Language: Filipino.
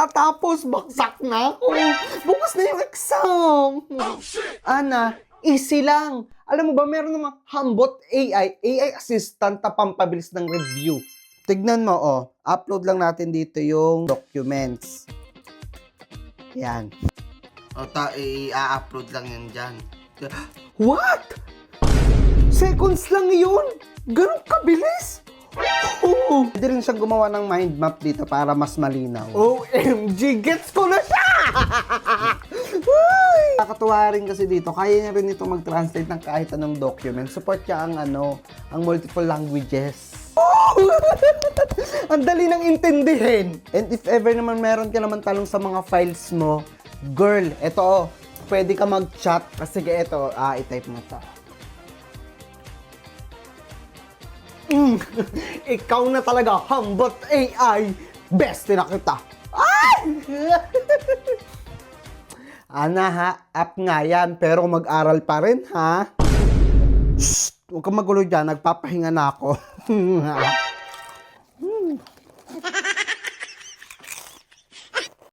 matatapos. Bagsak na ako. Bukas na yung exam. Ana, easy lang. Alam mo ba, meron namang Hambot AI assistant na pampabilis ng review. Tignan mo, oh. Upload lang natin dito yung documents. Yan. O, i-upload lang yan dyan. What? Seconds lang yun? Ganun kabilis? Oo. Pwede rin siyang gumawa ng mind map dito para mas malinaw. OMG! Gets ko na siya! Nakakatuwa rin kasi dito, kaya niya rin ito mag-translate ng kahit anong document. Support niya ang multiple languages. Ang dali nang intindihin. And if ever naman meron ka naman talong sa mga files mo, girl, eto pwede ka mag-chat. Sige, eto, i-type mo to. Ikaw na talaga, Hambot AI. Best na kita. Ay! Ana ha, app nga yan, pero mag-aral pa rin ha. Shh! Huwag kang magulo dyan, nagpapahinga na ako.